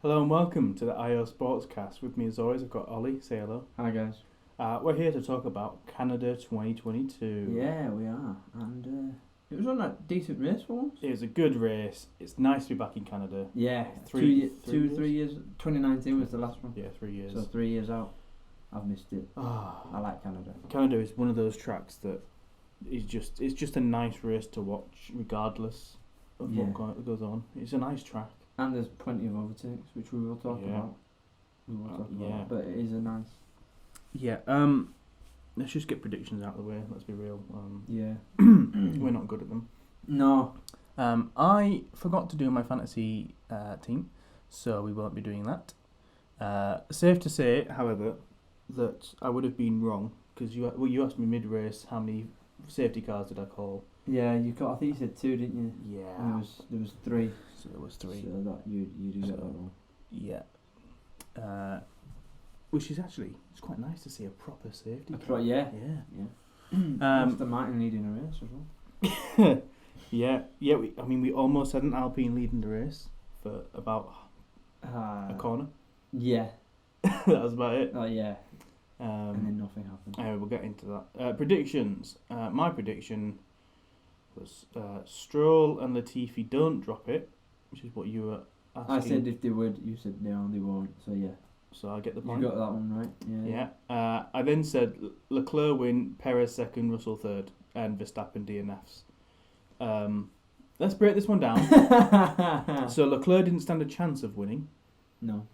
Hello and welcome to the IOSportscast. With me as always, I've got Ollie. Say hello. Hi guys. We're here to talk about Canada 2022. Yeah, we are, and it was on a decent race for once. It was a good race. It's nice to be back in Canada. Yeah, Three 3 years. 2019 was the last one. Yeah, 3 years. So 3 years out. I've missed it. I like Canada. Canada is one of those tracks that is it's just a nice race to watch regardless of what goes on. It's a nice track. And there's plenty of overtakes, which we will talk about. But it is a nice. Yeah. Let's just get predictions out of the way. Let's be real. We're not good at them. No. I forgot to do my fantasy team, so we won't be doing that. Safe to say, however, that I would have been wrong because you asked me mid-race how many safety cars did I call. Yeah, you got. I think you said 2, didn't you? Yeah. And there was 3. So there was 3. So that you do get that wrong. Yeah. Which is actually, it's quite nice to see a proper safety car. Yeah. Aston Martin leading a race as well. Yeah. We almost had an Alpine leading the race for about a corner. Yeah. That was about it. Oh yeah. And then nothing happened. We'll get into that. Predictions. My prediction was Stroll and Latifi don't drop it, which is what you were asking. I said if they would, you said no, they won't. So yeah. So I get the point. You got that one right. Yeah. I then said Leclerc win, Perez second, Russell third, and Verstappen DNFs. Let's break this one down. So Leclerc didn't stand a chance of winning. No.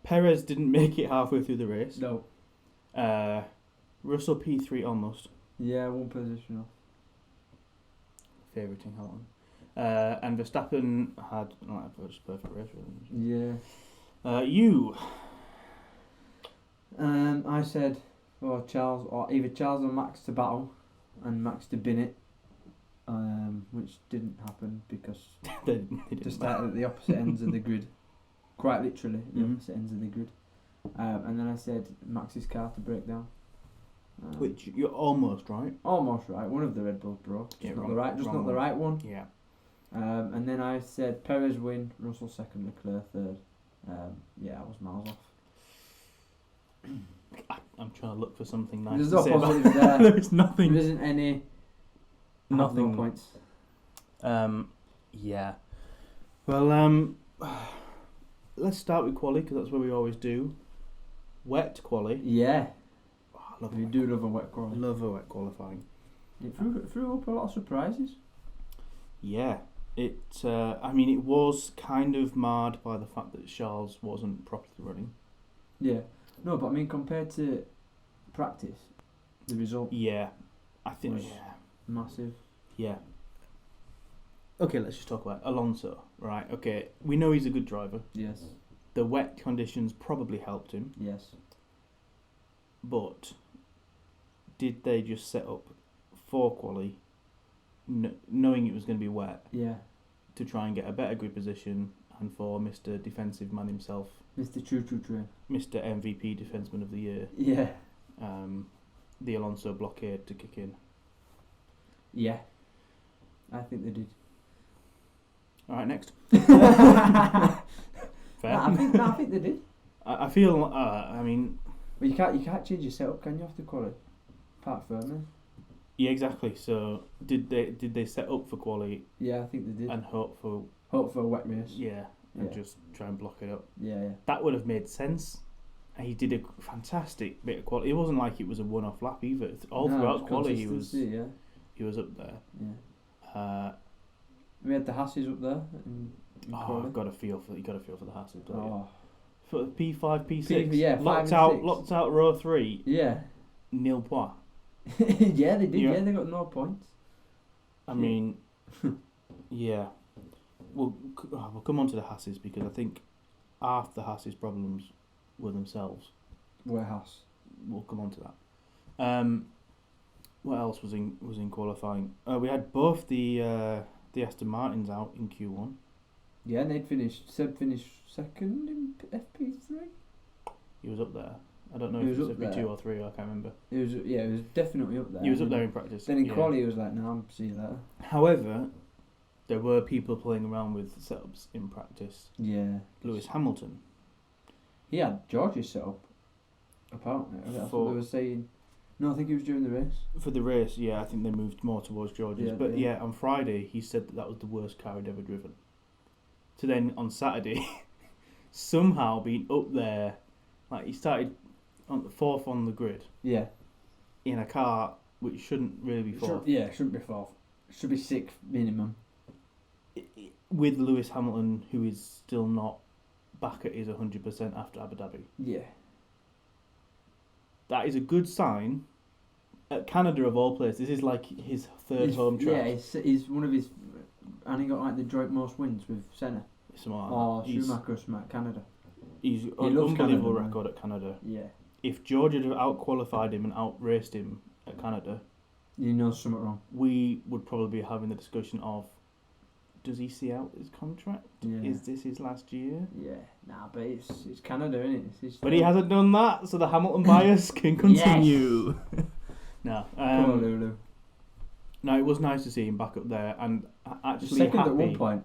Perez didn't make it halfway through the race. No. Russell P3 almost. Yeah, one position off. Favoriting that one. And Verstappen had just perfect race really. Yeah. You. I said Charles or either Charles or Max to battle, and Max to bin it. Which didn't happen because they they started at the opposite ends of the grid. Quite literally, the opposite ends of the grid. And then I said Max's car to break down. Which you're almost right. Almost right. One of the Red Bulls broke. Just not the right one. Yeah. And then I said Perez win, Russell second, Leclerc third. I was miles off. I'm trying to look for something nice. There's to no say positives there. There's nothing. There isn't any. Nothing. No points. Yeah. Well, let's start with quali because that's what we always do. Wet quali. Yeah. Oh, I love You do love a wet qualifying. Love a wet qualifying. It threw up a lot of surprises. Yeah. It was kind of marred by the fact that Charles wasn't properly running. Yeah. No, but I mean, compared to practice, the result. Yeah. I think. Was massive. Yeah. Okay, let's just talk about Alonso. Right. Okay, we know he's a good driver. Yes. The wet conditions probably helped him. Yes. But did they just set up for quali, knowing it was going to be wet? Yeah. To try and get a better grid position, and for Mr. Defensive Man himself, Mr. True Train. Mr. MVP Defenseman of the Year. Yeah. The Alonso blockade to kick in. Yeah. I think they did. All right, next. Fair. Fair. I think they did. I feel. Well, you can't change your setup, can you? After quali, apart from Yeah, exactly. So did they set up for quali? Yeah, I think they did. And hope for a wet race. Yeah, and just try and block it up. Yeah. That would have made sense. He did a fantastic bit of quality. It wasn't like it was a one-off lap either. Throughout quality, he was up there. Yeah. We had the Hasses up there. I've got a feel for the Hasses. Oh. For P5, P6. 5 and 6. Locked out row 3. Yeah. Nil point. Yeah, they did. Yeah, they got no points. I mean, yeah. We'll come on to the Hasses because I think half the Hasses' problems were themselves. Warehouse. We'll come on to that. What else was in qualifying? We had both the Aston Martins out in Q1. Yeah, and Seb finished second in FP3. He was up there. I don't know He if it was was up there. FP2 or 3. I can't remember. It was definitely up there. He was up there in practice. Then in quali, he was like, "No, see you later." However, there were people playing around with setups in practice. Yeah. Lewis Hamilton. He had George's set up. Apparently, that's what they were saying. No, I think it was during the race. For the race, yeah, I think they moved more towards George's. Yeah, but yeah. on Friday he said that was the worst car he'd ever driven. So then on Saturday, somehow being up there, like he started on the 4th on the grid. Yeah. In a car which shouldn't really be 4th. Shouldn't be 4th. Should be 6th minimum. With Lewis Hamilton, who is still not back at his 100% after Abu Dhabi. Yeah. That is a good sign. At Canada, of all places, this is like his third home track. Yeah, he's one of his... And he got like the joint most wins with Senna. Or Schumacher at Canada. He's an unbelievable Canada, record at Canada. Yeah. If George had out-qualified him and out-raced him at Canada... You know something wrong. We would probably be having the discussion of, does he see out his contract? Yeah. Is this his last year? Yeah. Nah, but it's Canada, isn't it? But he hasn't done that, so the Hamilton bias can continue. No. Come on, Lulu. No, it was nice to see him back up there and actually second happy. at one point.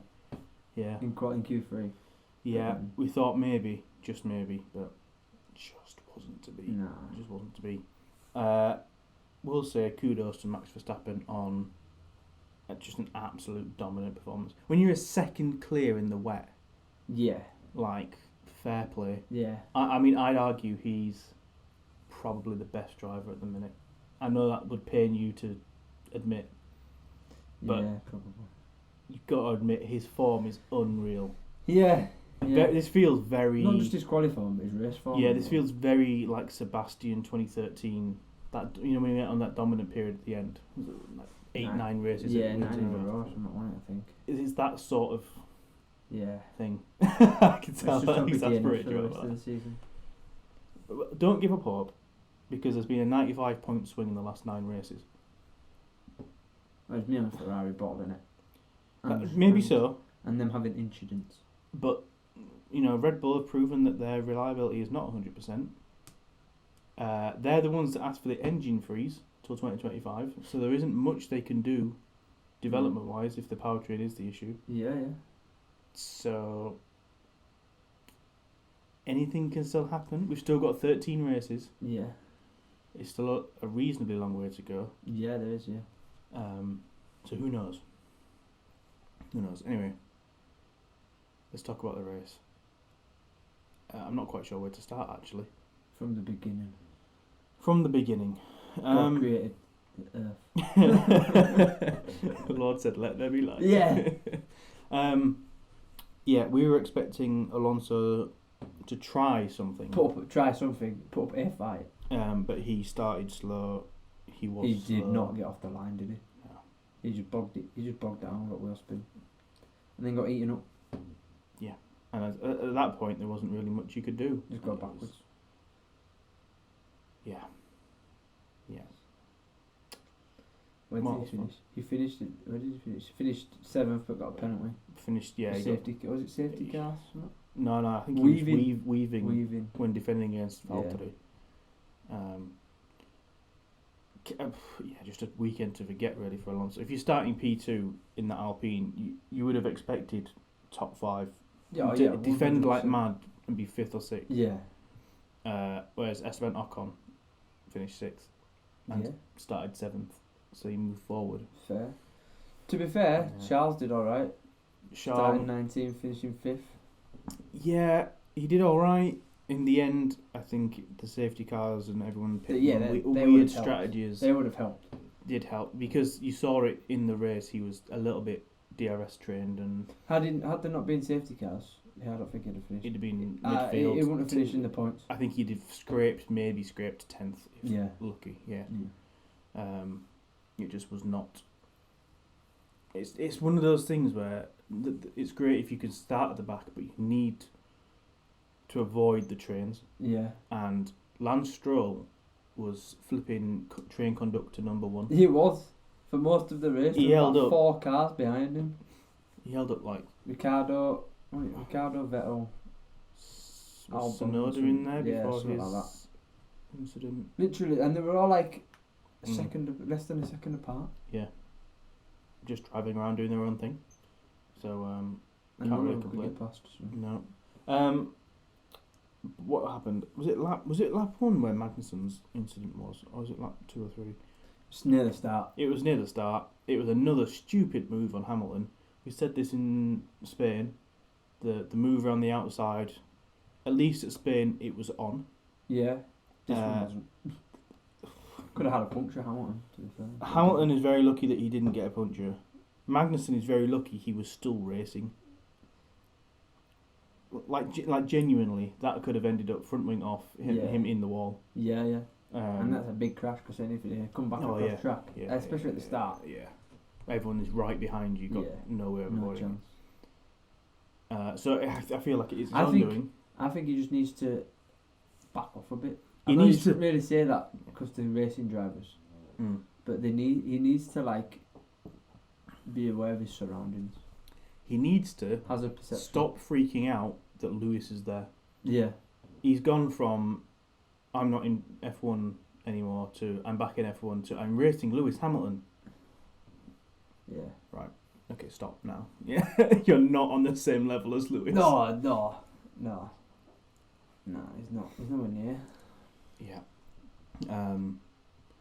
Yeah. In Q3. Yeah, we thought maybe, just maybe, but just wasn't to be. No. Just wasn't to be. We'll say kudos to Max Verstappen on just an absolute dominant performance. When you're a second clear in the wet, yeah, like, fair play. Yeah. I mean, I'd argue he's probably the best driver at the minute. I know that would pain you to admit, but yeah, probably. You've got to admit his form is unreal. Yeah. This feels very... Not just his qualifying, but his race form. Yeah, this feels very like Sebastian 2013. That, you know, when he went on that dominant period at the end. Like 9 races. Yeah, 9 in a row, something like that, I think. It's that sort of thing. I can tell that he's aspirated for the rest of the season. Don't give up hope, because there's been a 95-point swing in the last 9 races. Well, it's me and Ferrari bottling it. Maybe so. And them having incidents. But, you know, Red Bull have proven that their reliability is not 100%. They're the ones that asked for the engine freeze till 2025, so there isn't much they can do development-wise if the powertrain is the issue. Yeah. So anything can still happen. We've still got 13 races. Yeah. It's still a reasonably long way to go. Yeah, there is, yeah. So who knows? Who knows? Anyway, let's talk about the race. I'm not quite sure where to start, actually. From the beginning. God created Earth. The Lord said, "Let there be light." Yeah. We were expecting Alonso to try something. Try something. Put up a fight. But he started slow. He did not get off the line, did he? No. He just bogged down, got wheel spin, and then got eaten up. Yeah, and at that point there wasn't really much you could do. Just go backwards. Yeah. Where did he finish? He finished. Where did he finish? He finished 7th, but got a penalty. Finished. Yeah. Was it safety car? No. I think Weaving. he was weaving when defending against Valtteri. Just a weekend to forget really for Alonso. If you're starting P2 in that Alpine, you would have expected top 5. Defend 100%. Like mad and be 5th or 6th. Yeah. Whereas Esteban Ocon finished 6th and started 7th, so he moved forward. Fair. To be fair, Charles did alright. Starting 19th, finishing 5th. Yeah, he did alright. In the end, I think the safety cars and everyone picked weird strategies. They would have helped. Did help, because you saw it in the race. He was a little bit DRS trained, and had there not been safety cars, I don't think he'd have finished. He'd have been midfield. He wouldn't have finished in the points. I think he'd have maybe scraped 10th if lucky. Yeah. It just was not. It's one of those things where it's great if you can start at the back, but you need to avoid the trains. Yeah. And Lance Stroll was flipping train conductor number 1. He was for most of the race. He held up 4 cars behind him. He held up like Ricardo, Vettel, Sonoda in there before his like that. Incident. Literally, and they were all like less than a second apart. Yeah. Just driving around doing their own thing. So And can't no really one could complain. get past. So. No. What happened? Was it lap 1 where Magnussen's incident was, or was it lap 2 or 3? It's near the start. It was near the start. It was another stupid move on Hamilton. We said this in Spain. The move around the outside. At least at Spain, it was on. Yeah. This one wasn't. Could have had a puncture, Hamilton, to be fair. Hamilton is very lucky that he didn't get a puncture. Magnussen is very lucky he was still racing. Like genuinely, that could have ended up front wing off, him in the wall. Yeah, yeah. And that's a big crash because then if you come back across track, especially at the start. Yeah. Everyone is right behind you, got nowhere of no avoiding. chance. So I feel like it is his own doing. I think he just needs to back off a bit. He I know needs you shouldn't really say that because they're racing drivers, but he needs to like be aware of his surroundings. He needs to Has a perception. stop freaking out that Lewis is there. Yeah. He's gone from I'm not in F1 anymore to I'm back in F1 to I'm racing Lewis Hamilton. Yeah. Right. Okay, stop now. Yeah, you're not on the same level as Lewis. No, he's not. He's nowhere near. Yeah.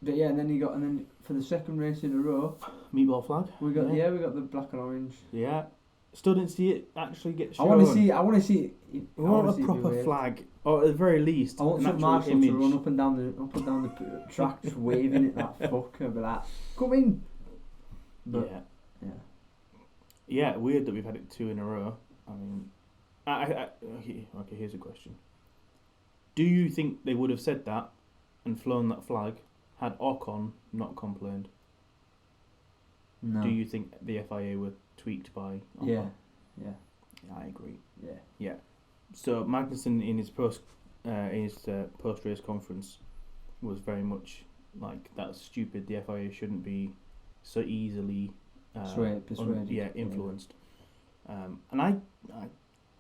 But yeah, and then for the second race in a row, Meatball flag. we got the black and orange. Yeah. Still didn't see it actually get shown. I want to see. We want a proper flag, or at the very least, I want an some actual marshal image. to run up and down the track, just waving it that fucker, be like, "Come in!" But yeah. Weird that we've had it 2 in a row. I mean, okay. Here's a question: do you think they would have said that and flown that flag had Ocon not complained? No. Do you think the FIA were tweaked by Ocon? Yeah. I agree. Yeah. So Magnussen in his post race conference was very much like, that's stupid. The FIA shouldn't be so easily persuaded. influenced. And I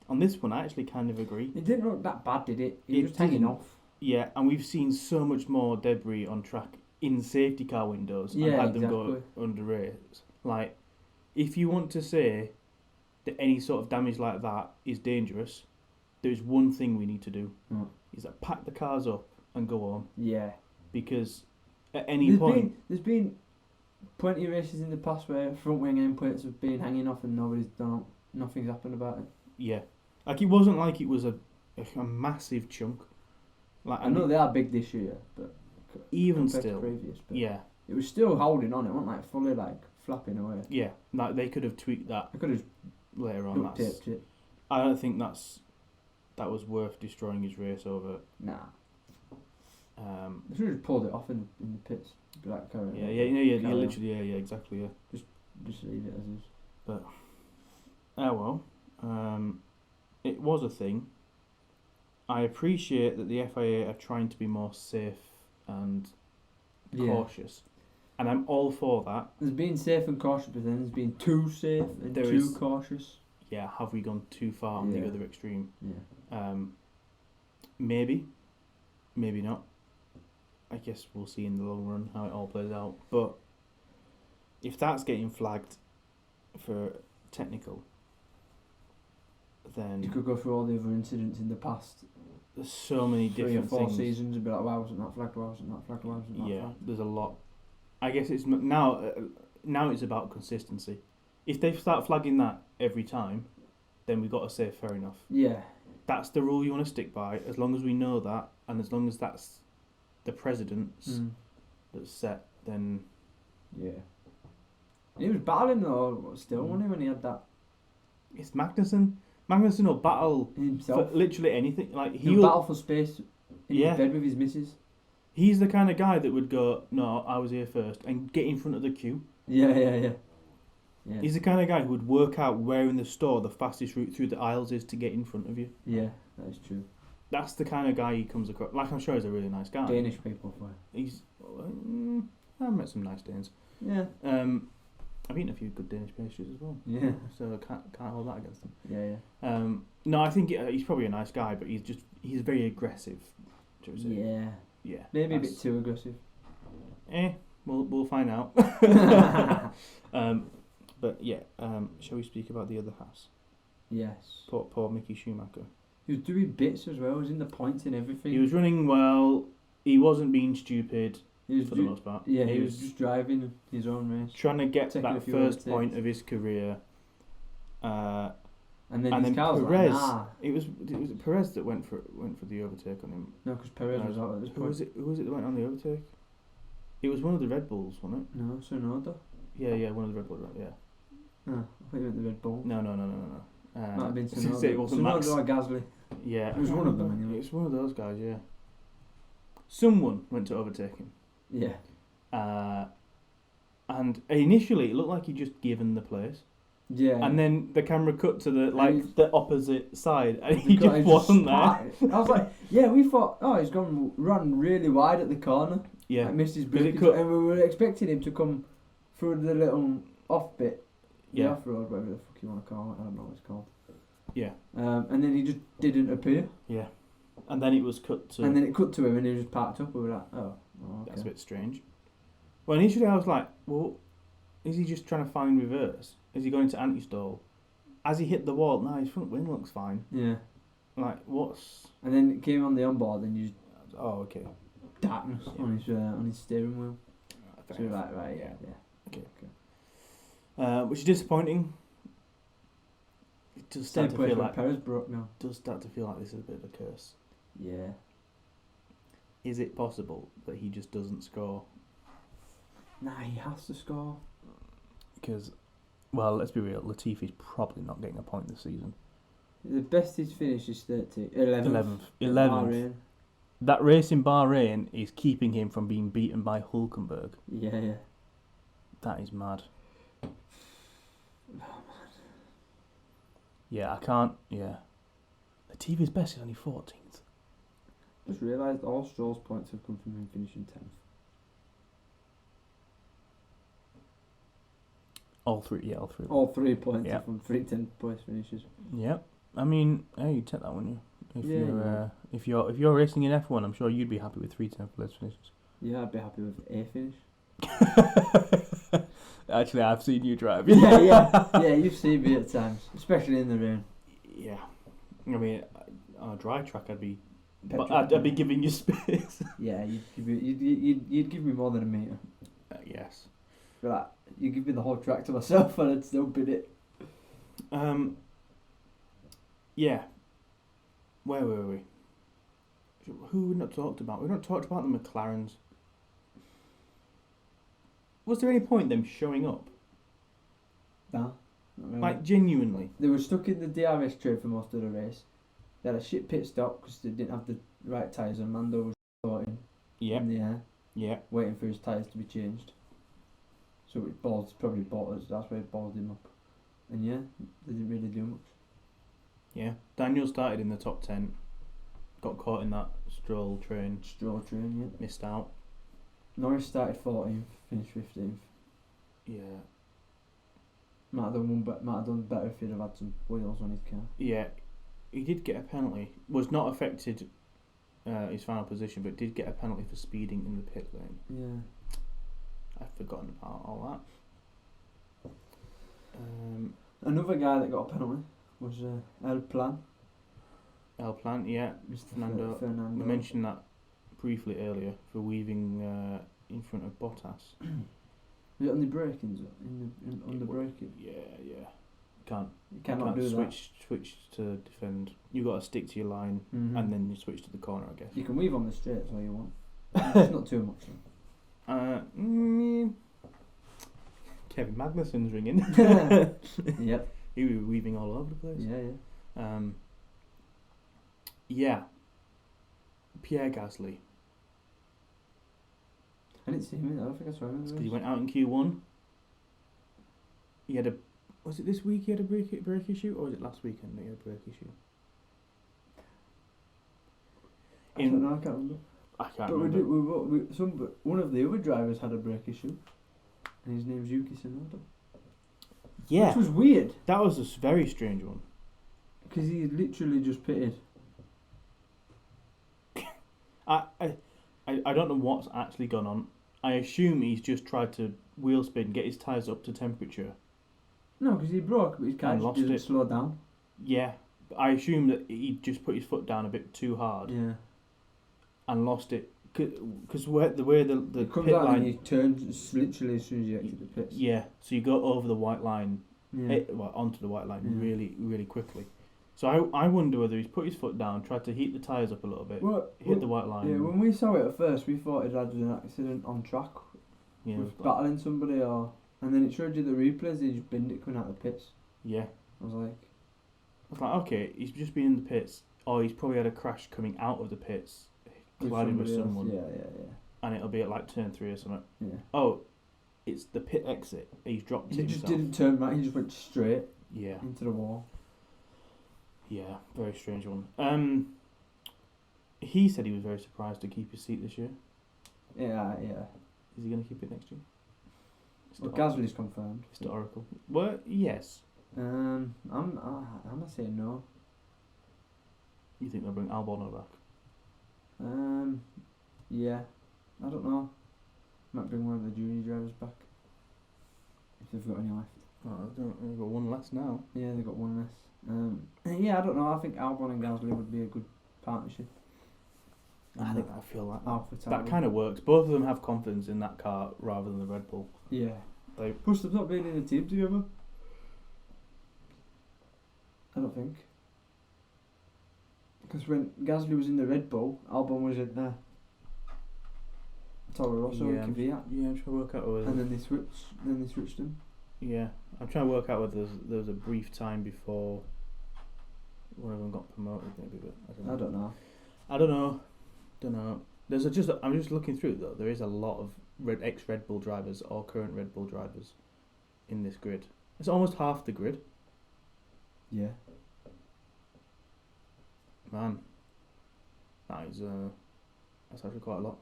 on this one I actually kind of agree. It didn't look that bad, did it? It was just hanging off. Yeah, and we've seen so much more debris on track in safety car windows and had them go under race. Like, if you want to say that any sort of damage like that is dangerous, there's one thing we need to do. Is that pack the cars up and go on. Yeah. Because at any point... There's been plenty of races in the past where front wing end plates have been hanging off and nothing's happened about it. Yeah. Like, it wasn't like it was a massive chunk. Like, I know they are big this year, but even compared still, to previous, but yeah, it was still holding on. It wasn't like fully like flapping away. Yeah, like they could have tweaked that. I could have later on. duct taped it. I don't think that was worth destroying his race over. Nah. They should have just pulled it off in the pits. Be like, literally, exactly, yeah. Just leave it as is. But it was a thing. I appreciate that the FIA are trying to be more safe and cautious, and I'm all for that. There's been safe and cautious, but then there's been too safe and too cautious. Yeah, have we gone too far on the other extreme? Yeah. Maybe not. I guess we'll see in the long run how it all plays out. But if that's getting flagged for technical, then you could go through all the other incidents in the past. There's so many 3 or different 4 things. seasons and be like, why wasn't that flagged? Why wasn't that flagged? Why wasn't that flagged? There's a lot. I guess it's now it's about consistency. If they start flagging that every time, then we've got to say fair enough. Yeah. That's the rule you want to stick by, as long as we know that, and as long as that's the precedence that's set, then... Yeah. He was battling though, still, wasn't he, when he had that? It's Magnussen. Magnussen will battle himself for literally anything. Like he'll battle for space in his bed with his missus. He's the kind of guy that would go, no, I was here first, and get in front of the queue. Yeah. He's the kind of guy who would work out where in the store the fastest route through the aisles is to get in front of you. Yeah, that is true. That's the kind of guy he comes across. Like, I'm sure he's a really nice guy. Danish people, I've met some nice Danes. Yeah. I've eaten a few good Danish pastries as well. Yeah. So I can't hold that against him. Yeah. No, I think he's probably a nice guy, but he's very aggressive. Yeah. Yeah. Maybe a bit too aggressive. We'll find out. But yeah, shall we speak about the other Haas? Yes. Poor Mickey Schumacher. He was doing bits as well. He was in the points and everything. He was running well. He wasn't being stupid He was for the most part. Yeah, he was just driving his own race. Trying to get Taking a that few first overtakes. point of his career. And then And his then car was Perez, like, nah. it was Perez that went for the overtake on him. No, because Perez No, was out at this Who point. was it? Who was it that went on the overtake? It was one of the Red Bulls, wasn't it? No, Sonoda. Yeah, one of the Red Bulls. Yeah. No, I thought you meant the Red Bull. No. Might have been I was gonna Sonoda. say it wasn't Max. Sonoda or Gasly. Yeah, It was one of them anyway. It was one of those guys. Yeah. Someone went to overtake him. Yeah. And initially it looked like he'd just given the place. Yeah. And then the camera cut to the he's- the opposite side, and The he guy just wasn't there. spat. I was like, yeah, we thought, oh, he's gone run really wide at the corner. Yeah, Like, missed his Because it break. could- And we were expecting him to come through the little off bit. The Yeah. off-road, whatever the fuck you want to call it. I don't know what it's called. yeah, And then he just didn't appear. yeah. And then it was cut to. And then it cut to him and he was just parked up. We were like, oh okay. That's a bit strange. Well, initially I was like, well, is he just trying to find reverse? Is he going to anti-stall? As he hit the wall, no, his front wing looks fine. Yeah. Like, what's... And then it came on the onboard and you just Oh, okay. darkness on his steering wheel. Fair So you're enough. like, right, Yeah. yeah. Which is disappointing. It does Same start to place feel where like... Perez broke now. Does start to feel like this is a bit of a curse. Yeah. Is it possible that he just doesn't score? Nah, he has to score. Because, well, let's be real, Latifi's probably not getting a point this season. The best he's finished is 11th. 11th. That race in Bahrain is keeping him from being beaten by Hulkenberg. Yeah. That is mad. Yeah, I can't. Yeah. Latifi's best is only 14th. Just realised all Stroll's points have come from him finishing 10th. All three. All 3 points Yeah. are from 3 10th place finishes. Yeah. I mean, hey, you take that one, you. Yeah, If you're racing in F1, I'm sure you'd be happy with 3 10th place finishes. Yeah, I'd be happy with A finish. Actually, I've seen you drive. Yeah, you've seen me at times, especially in the rain. Yeah. I mean, on a dry track, I'd be Petrol. I'd be giving you space. Yeah, you'd give me more than a metre. Yes. But like, you give me the whole track to myself and I'd still bid it. Yeah. Where were we? Who we not talked about? We've not talked about the McLarens. Was there any point them showing up? Nah, not really. Like, genuinely? They were stuck in the DRS trade for most of the race. They had a shit pit stop because they didn't have the right tyres and Mando was floating Yeah. in the air, Yeah. waiting for his tyres to be changed. So it probably bought us, that's why it balled him up. And yeah, they didn't really do much. Yeah. Daniel started in the top 10. Got caught in that Stroll train. Stroll train, yeah. Missed out. Norris started 14th, finished 15th. Yeah. Might have done better if he'd have had some wheels on his car. Yeah. He did get a penalty. Was not affected his final position, but did get a penalty for speeding in the pit lane. Yeah. I've forgotten about all that. Another guy that got a penalty was El Plan. El Plant, yeah. Mr. Fernando. Fernando. We mentioned that briefly earlier for weaving in front of Bottas. Was it on the braking? On the braking? Yeah. Can't You cannot do switch to defend. You got to stick to your line, that. Mm-hmm. and then you switch to the corner, I guess. You can weave on the straights all you want. It's not too much. Kevin Magnussen's ringing. Yep. He was weaving all over the place. Yeah. Yeah. Pierre Gasly. I didn't see him. I don't think I saw him. Because he went out in Q1. He had a... Was it this week he had a brake issue? Or was it last weekend that he had a brake issue? I don't know. I can't remember. I can't But remember. one of the other drivers had a brake issue, and his name's Yuki Tsunoda. Yeah. Which was weird That was a very strange one. because he literally just pitted. I don't know what's actually gone on. I assume he's just tried to wheel spin, get his tyres up to temperature, No, because he broke, but his car And just lost didn't it. slow down. Yeah, I assume that he just put his foot down a bit too hard Yeah. and lost it. Because the way the He comes pit out line, and he turns literally as soon as you exit the pits. yeah, so you go over the white line, Yeah. onto the white line Yeah. really, really quickly. So I wonder whether he's put his foot down, tried to heat the tyres up a little bit, hit the white line. Yeah, when we saw it at first, we thought he'd had an accident on track Yeah, with battling somebody, and then it showed you the replays. He just binned it coming out of the pits. yeah. I was like, Okay, he's just been in the pits, or he's probably had a crash coming out of the pits, colliding with somebody else. someone, Yeah. and it'll be at like turn 3 or something. Yeah. Oh, it's the pit exit. He's dropped He it just himself. didn't turn right. He just went straight Yeah, into the wall. yeah, very strange one. He said he was very surprised to keep his seat this year. Yeah. Is he going to keep it next year? Well, Gasly's confirmed. It's the Oracle. Well, yes. I'm not saying no. You think they'll bring Albon back? Yeah. I don't know. Might bring one of the junior drivers back if they've got any left. Oh, they've got one less now. Yeah, they've got one less. Yeah, I don't know. I think Albon and Gasly would be a good partnership. I feel like Alpha that kind of works. Both of them have confidence in that car rather than the Red Bull. Yeah. They Plus, they've not been in a team together. I don't think. Because when Gasly was in the Red Bull, Albon was in the Toro Rosso and Kvyat. Yeah, I'm trying to work out whether. And then they switched them. Yeah, I'm trying to work out whether there was a brief time before one of them got promoted, maybe. But I don't know. I don't know. I'm just looking through it, though. There is a lot of ex-Red Bull drivers or current Red Bull drivers in this grid. It's almost half the grid. Yeah. Man, that's actually quite a lot.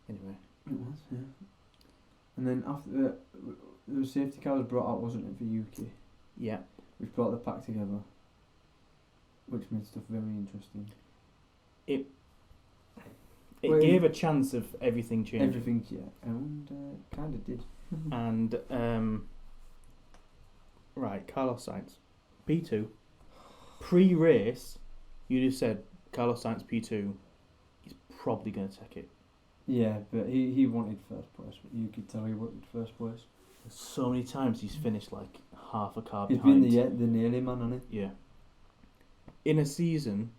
Anyway. It was, yeah. And then after the safety car was brought out, wasn't it, for Yuki? Yeah. Which brought the pack together. Which made stuff very interesting. It gave a chance of everything changing. Everything, yeah. And kind of did. And, right, Carlos Sainz, P2. Pre-race, you just said Carlos Sainz P2, he's probably going to take it. Yeah, but he wanted first place. You could tell he wanted first place. So many times he's finished like half a car He's behind. been the nearly man, hasn't he? Yeah. In a season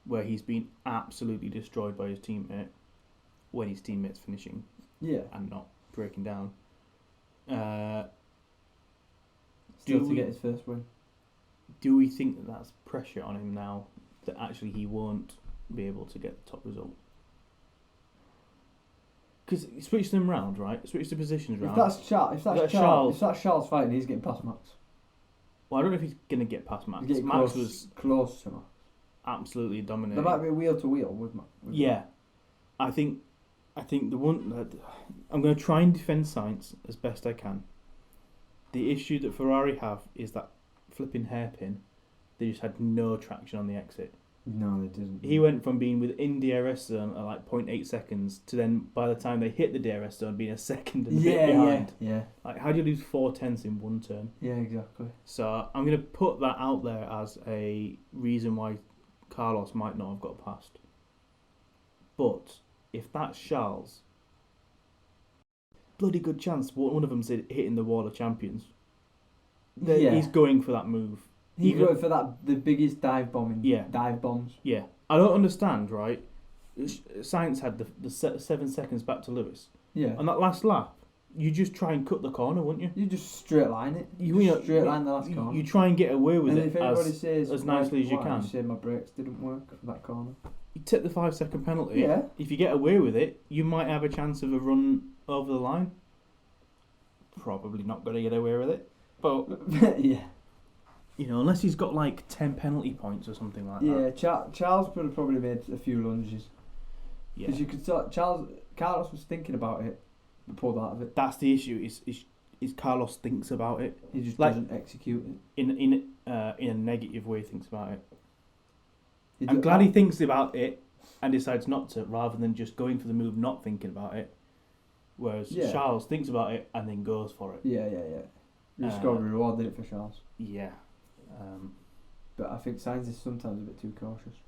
where he's been absolutely destroyed by his teammate, when his teammate's finishing Yeah. and not breaking down. Still to get his first win. Do we think that that's pressure on him now, that actually he won't be able to get the top result? Because switch them round, right? Switch the positions round. If that's Charles fighting, he's getting past Max. Well, I don't know if he's going to get past Max. He's getting Max was close to Max. absolutely dominating. There might be wheel to wheel with Max. Yeah. I think the one that I'm going to try and defend Sainz as best I can. The issue that Ferrari have is that flipping hairpin. They just had no traction on the exit. No, they didn't. He went from being within DRS zone at like 0.8 seconds to then by the time they hit the DRS zone being a second and a bit behind. Yeah. Like, how do you lose 4/10 in one turn? Yeah, exactly. So I'm going to put that out there as a reason why Carlos might not have got past. But if that's Charles, bloody good chance one of them's hitting the wall of champions. He's going for that move. He's going for the biggest dive bomb in dive bombs. Yeah. I don't understand, right? Sainz had the 7 seconds back to Lewis. Yeah. On that last lap, you just try and cut the corner, wouldn't you? You just straight line it. Straight line the last corner. You try and get away with and it if anybody says, as nicely as you can. You say my brakes didn't work for that corner. You take the 5 second penalty. Yeah. If you get away with it, you might have a chance of a run over the line. Probably not going to get away with it. But yeah. You know, unless he's got like 10 penalty points or something like that. Yeah, Charles would have probably made a few lunges. Yeah. Because you could tell Carlos was thinking about it, but pulled out of it. That's the issue. Is Carlos thinks about it. He just doesn't execute it. In a negative way, thinks about it. I'm glad he thinks about it and decides not to, rather than just going for the move, not thinking about it. Whereas Charles thinks about it and then goes for it. Yeah. You just got to be rewarded it for Charles. Yeah. But I think Sainz is sometimes a bit too cautious.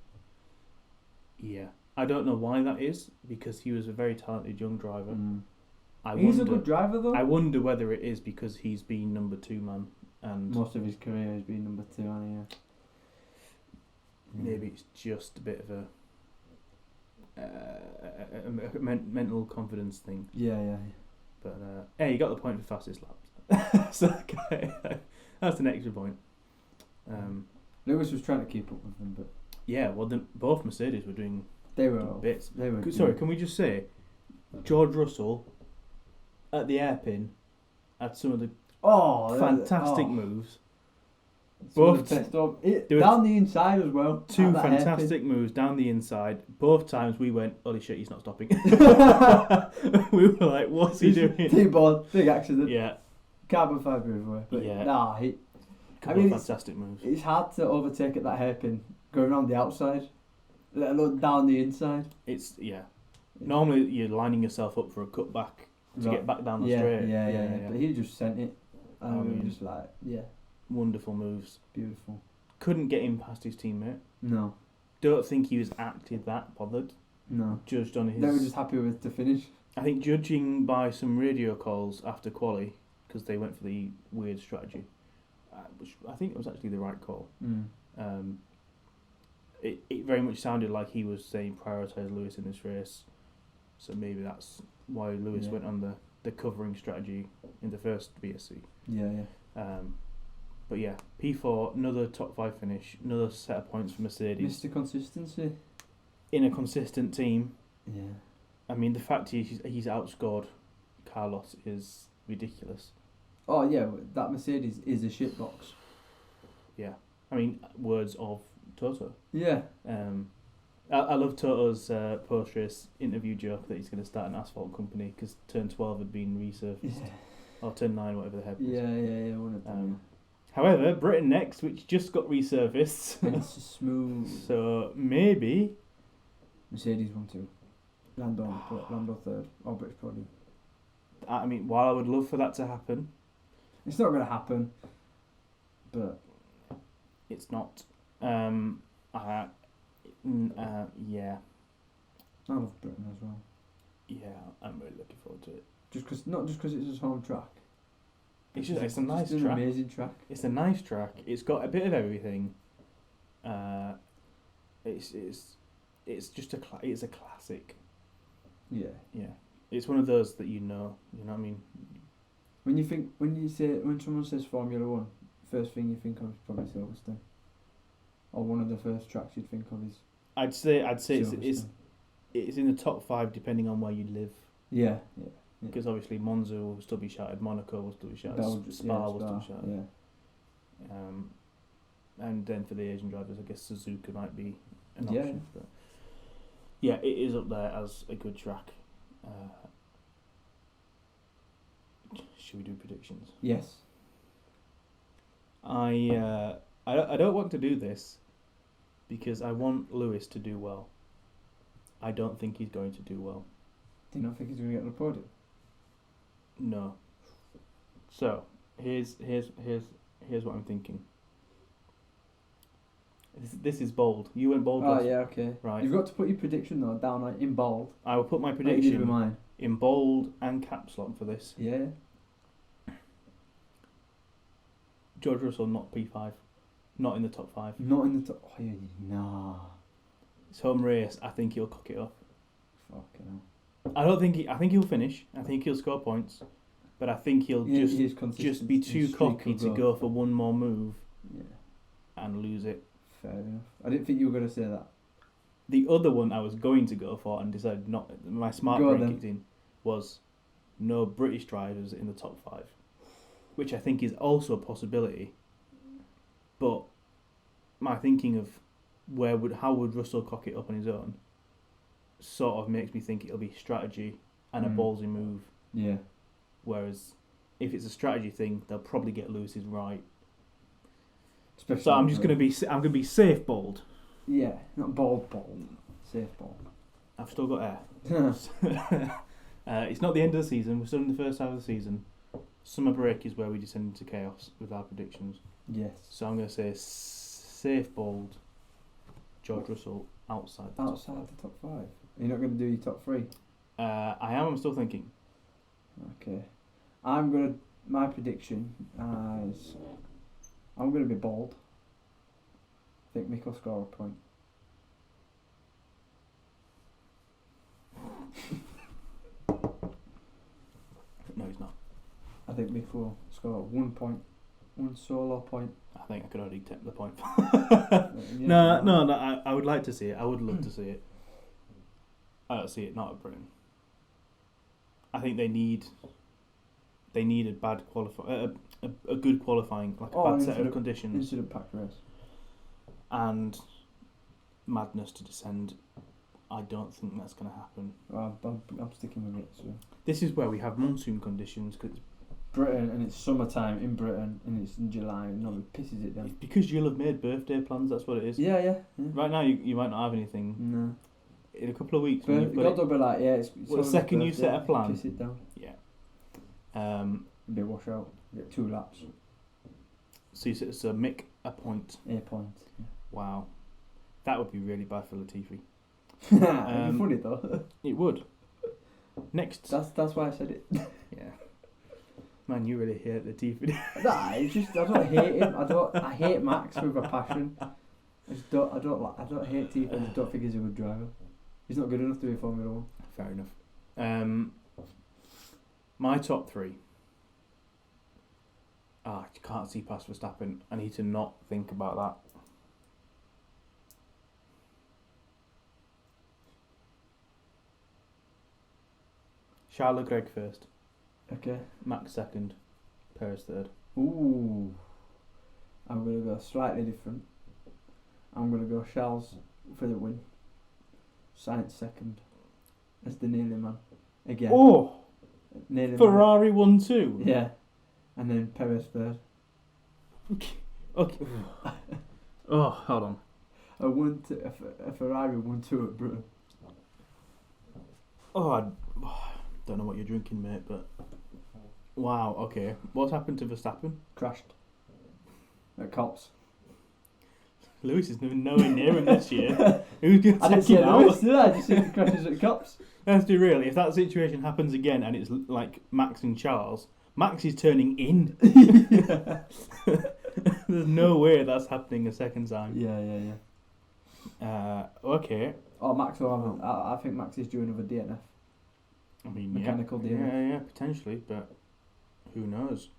Yeah. I don't know why that is, because he was a very talented young driver. He's a good driver though. I wonder whether it is because he's been number 2 man, and most of his career has been number 2, hasn't he? maybe it's just a bit of a mental confidence thing. Yeah. But hey, he got the point for fastest laps. So okay, that's an extra point. Lewis was trying to keep up with them, but Yeah, well, both Mercedes were doing bits. Sorry, can we just say, George Russell at the hairpin had some of the fantastic moves. Both down the inside as well. 2 fantastic moves down the inside. Both times we went, holy shit, he's not stopping. We were like, what's he doing? T-ball, big accident. Yeah. Carbon fibre everywhere. But yeah. Fantastic moves. It's hard to overtake at that hairpin going around the outside, let alone down the inside. Normally you're lining yourself up for a cutback to get back down the straight. Yeah. But he just sent it. And we were just like, wonderful moves. Beautiful. Couldn't get him past his teammate. No. Don't think he was acted that bothered. No. Judged on his... They were just happy with the finish. I think judging by some radio calls after quali, because they went for the weird strategy, which I think it was actually the right call. It very much sounded like he was saying prioritise Lewis in this race. So maybe that's why Lewis went on the covering strategy in the first BSC. But yeah, P4, another top 5 finish, another set of points for Mercedes. Mr. Consistency. In a consistent team. Yeah. I mean, the fact he's outscored Carlos is ridiculous. Oh yeah, that Mercedes is a shitbox. Yeah. I mean, words of Toto. Yeah. I love Toto's post-race interview joke that he's going to start an asphalt company because turn 12 had been resurfaced. Or turn 9, whatever the heck was. Yeah. One of them. However, Britain next, which just got resurfaced. And it's smooth. So maybe Mercedes 1-2. Lando 3rd. Or British podium. I mean, while I would love for that to happen, it's not going to happen. But it's not. Yeah. I love Britain as well. Yeah, I'm really looking forward to it. Not just because it's his home track. It's a nice track. An amazing track. It's a nice track. It's got a bit of everything. It's just it's a classic. Yeah. Yeah. It's one of those that you know what I mean? When someone says Formula 1, first thing you think of is probably Silverstone. Or one of the first tracks you'd think of is I'd say it's in the top 5 depending on where you live. Yeah. Because obviously Monza will still be shouted, Monaco will still be shouted, Spa will still be shouted. Yeah. And then for the Asian drivers, I guess Suzuka might be an Yeah. option. But yeah, it is up there as a good track. Should we do predictions? Yes. I don't want to do this because I want Lewis to do well. I don't think he's going to do well. Do you not think he's going to get on the podium? No. So here's what I'm thinking. This is bold. You went bold. Oh yeah, okay. Right. You've got to put your prediction though down in bold. I will put my Like you prediction did with mine. in bold and caps lock for this. Yeah. George Russell not P5, not in the top 5. Not in the top. Oh yeah, nah. It's home race. I think he'll cock it up. Fucking hell. I think he'll finish. I think he'll score points, but I think he'll just be too cocky to go for one more move. Yeah. And lose it. Fair enough. I didn't think you were going to say that. The other one I was going to go for and decided not. My smart brain kicked in was no British drivers in the top 5, which I think is also a possibility. But my thinking of how would Russell cock it up on his own sort of makes me think it'll be strategy and a ballsy move. Yeah. Whereas if it's a strategy thing, they'll probably get Lewis's right. Especially so I'm gonna be safe bold. Yeah, not bold. Safe bold. I've still got air. It's not the end of the season. We're still in the first half of the season. Summer break is where we descend into chaos with our predictions. Yes. So I'm going to say safe bold George Russell outside the top Outside five. the top 5. You're not going to do your top 3? I am. I'm still thinking. Okay. My prediction is, I'm going to be bold. I think Mick will score a point. No, he's not. I think Mick will score 1 point. 1 solo point. I think I could already take the point. Yeah, No. I would like to see it. I would love to see it. I don't see it not at Britain. I think they need a bad a good qualifying, like a bad set of conditions, Incident packed race. and madness to descend. I don't think that's going to happen. Well, I'm sticking with it. So. This is where we have monsoon conditions because Britain, and it's summertime in Britain, and it's in July, and nobody pisses it it's down. because you'll have made birthday plans. That's what it is. Yeah. Right now, you might not have anything. No. In a couple of weeks, But when you've got God will be like, yeah, it's well, the second you birthday, set a plan, piss it down. yeah. It'll be a washout. You get 2 laps. So Mick a point. A point. Wow, that would be really bad for Latifi. It'd be funny though. It would. Next. That's why I said it. Yeah. Man, you really hate Latifi. Nah, it's just I don't hate him. I hate Max with a passion. I don't hate Tifa. I just don't think he's a good driver. He's not good enough to be Formula 1. Fair enough. My top 3. I can't see past Verstappen. I need to not think about that. Charles Leclerc first. Okay. Max second. Perez third. Ooh. I'm gonna go slightly different. I'm gonna go Charles for the win. Sainz second. That's the nearly man. Again. Oh! Nearly Ferrari 1-2. Man. Yeah. And then Perez third. Okay. Oh, hold on. A Ferrari 1-2 at Britain. Oh, I don't know what you're drinking, mate, but wow. Okay, what's happened to Verstappen? Crashed. At Cops. Lewis is nowhere near him this year. Who's going to I didn't take see him out? Lewis, did I? I just see the crashes at Cops. Let's be real. If that situation happens again and it's like Max and Charles, Max is turning in. There's no way that's happening a second time. Yeah. Okay. Oh, Max will have I think Max is due another DNF. I mean, Mechanical DNF. Yeah, potentially, but who knows?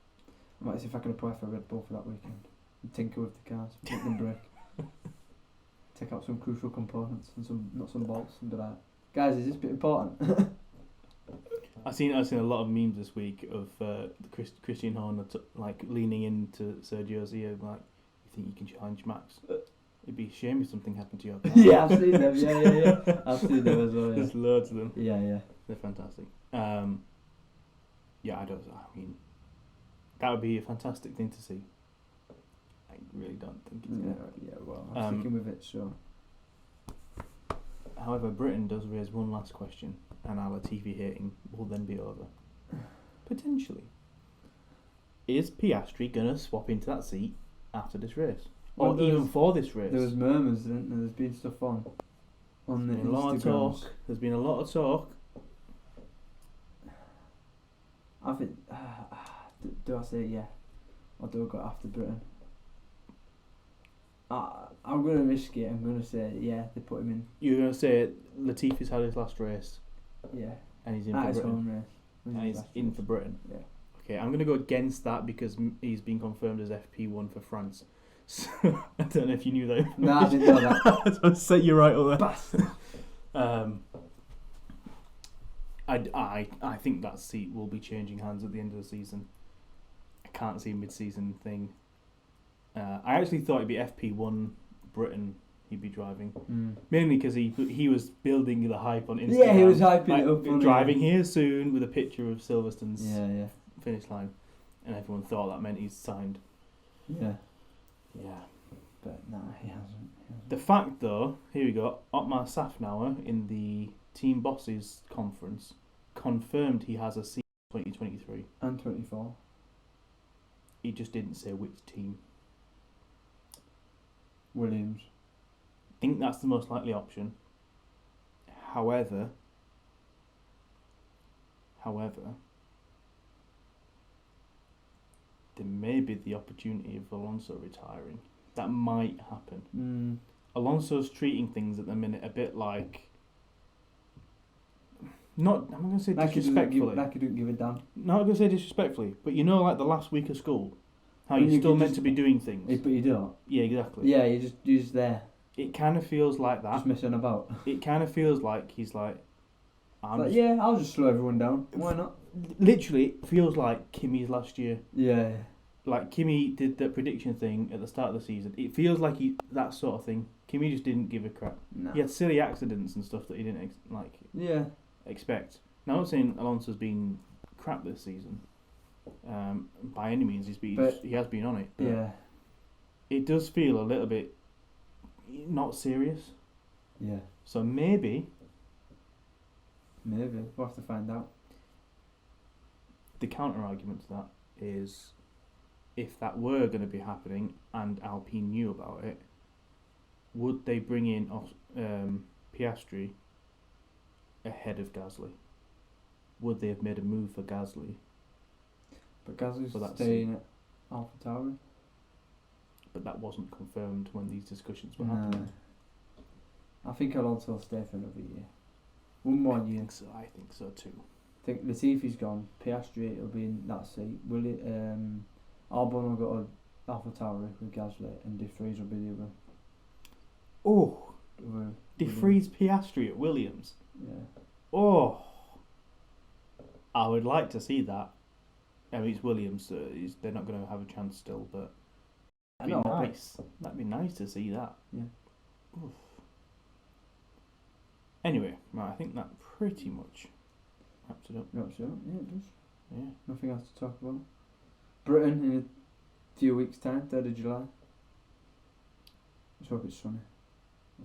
I might see if I can apply for Red Bull for that weekend. And tinker with the cars, make them break. Take out some crucial components and some nuts and bolts and be like, guys, is this bit important? I've seen a lot of memes this week of Christian Horner like leaning into Sergio's ear, like, you think you can challenge Max? It'd be a shame if something happened to your car. Yeah, I've seen them. Yeah. I've seen them as well. Yeah. There's loads of them. Yeah. They're fantastic. Yeah, I mean, that would be a fantastic thing to see. I really don't think it's gonna. Yeah. Well, I'm sticking with it. So. However, Britain does raise one last question, and our TV hating will then be over. Potentially. Is Piastri going to swap into that seat after this race? Or even for this race? There was murmurs, isn't there? There's been stuff on the There's been a lot of talk. There's been a lot of talk. I think, do I say yeah? Or do I go after Britain? I'm going to risk it. I'm going to say yeah, they put him in. You're going to say Latifi's had his last race? Yeah. And he's in At for his Britain? home race. And he's in for Britain? Yeah. Okay, I'm going to go against that because he's been confirmed as FP1 for France. So, I don't know if you knew that. No, I didn't know that. I'll set you right up there. Bastard. I think that seat will be changing hands at the end of the season. I can't see a mid-season thing. I actually thought it'd be FP1 Britain he'd be driving, mainly because he was building the hype on Instagram. Yeah, he was hyping it up. Driving here soon with a picture of Silverstone's Yeah. finish line, and everyone thought that meant he's signed. Yeah. Yeah. But nah, he hasn't. The fact though, here we go, Otmar Safnauer in the Team Bosses conference confirmed he has a seat 2023. And 24. He just didn't say which team. Williams. I think that's the most likely option. However, there may be the opportunity of Alonso retiring. That might happen. Alonso's treating things at the minute a bit like... I'm not going to say disrespectfully. Like he didn't give a damn. Not going to say disrespectfully, but you know, like the last week of school, how When you're you still can meant just- to be doing things. But you don't. Yeah, exactly. Yeah, you're just there, It kind of feels like that. just messing about. It kind of feels like he's like... Yeah, I'll just slow everyone down. Why not? Literally, it feels like Kimmy's last year. Yeah. Like Kimmy did that prediction thing at the start of the season. It feels like that sort of thing. Kimmy just didn't give a crap. Nah. He had silly accidents and stuff that he didn't Yeah. expect. Now, I'm not saying Alonso's been crap this season. By any means, he has been on it. But Yeah. it does feel a little bit not serious. Yeah. So maybe Maybe. We'll have to find out. the counter argument to that is, if that were going to be happening and Alpine knew about it, would they bring in Piastri ahead of Gasly? Would they have made a move for Gasly? But Gasly's For that staying at AlphaTauri. But that wasn't confirmed when these discussions were No. happening. I think Alonso will stay for another year. One more year. I think so too. I think Latifi's gone. Piastri will be in that seat. Albon will go to AlphaTauri with Gasly, and De Vries will be the other. Oh, other De Williams. Vries Piastri at Williams. Yeah. Oh, I would like to see that. I mean, it's Williams, so they're not going to have a chance still, but I it'd be know. nice. That'd be nice to see that. Yeah. Oof. Anyway, right, I think that pretty much wraps it up. Not sure. Yeah, it does. Yeah. Nothing else to talk about. Britain in a few weeks' time, 3rd of July. Let's hope it's sunny.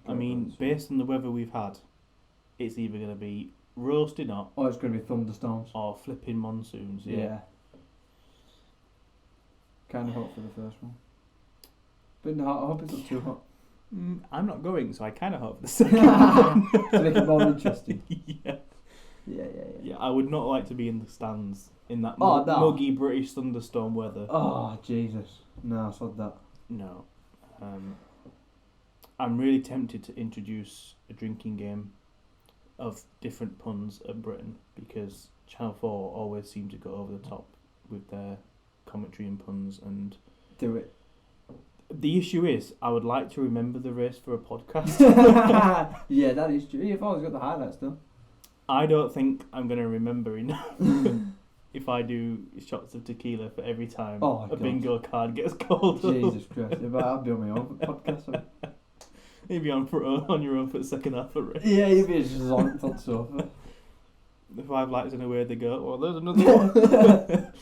I mean, based on the weather we've had, it's either going to be roasting up Oh, it's going to be thunderstorms. or flipping monsoons. Yeah. Kind of hot for the first one. But no, I hope it's not too hot. I'm not going, so I kind of hope the second one. To make it more interesting. Yeah. Yeah. I would not like to be in the stands in that Oh, no. muggy British thunderstorm weather. Oh, Jesus. No, I saw that. No. I'm really tempted to introduce a drinking game of different puns at Britain, because Channel 4 always seem to go over the top with their commentary and puns. And Do it. the issue is, I would like to remember the race for a podcast. Yeah, that is true. You've always got the highlights, though. I don't think I'm going to remember enough if I do shots of tequila for every time Oh, a God. bingo card gets called. Jesus Christ. Yeah, but I'll be on my own podcast. Maybe on your own for the second half of the race. Yeah, you'll be just zonked on the sofa. The 5 lights and away they go. Well, there's another one.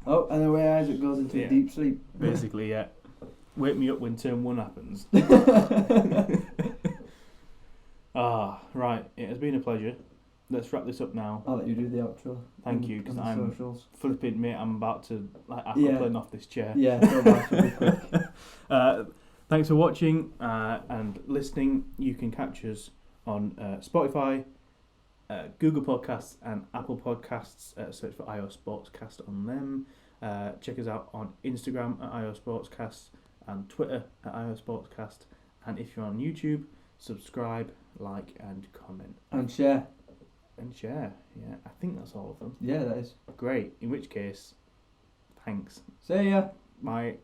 Oh, and away Isaac goes into Yeah. a deep sleep. Basically, yeah. Wake me up when turn 1 happens. Right. It has been a pleasure. Let's wrap this up now. I'll let you do the outro. Thank you, because on the I'm socials. flipping, mate. I'm about to Yeah. aquaplane off this chair. Yeah, go back to be quick. Thanks for watching and listening. You can catch us on Spotify, Google Podcasts and Apple Podcasts. Search for IOSportscast on them. Check us out on Instagram at IOSportscast and Twitter at IOSportscast. And if you're on YouTube, subscribe, like and comment. And share. And share. Yeah, I think that's all of them. Yeah, that is. Great. In which case, thanks. See ya. Bye.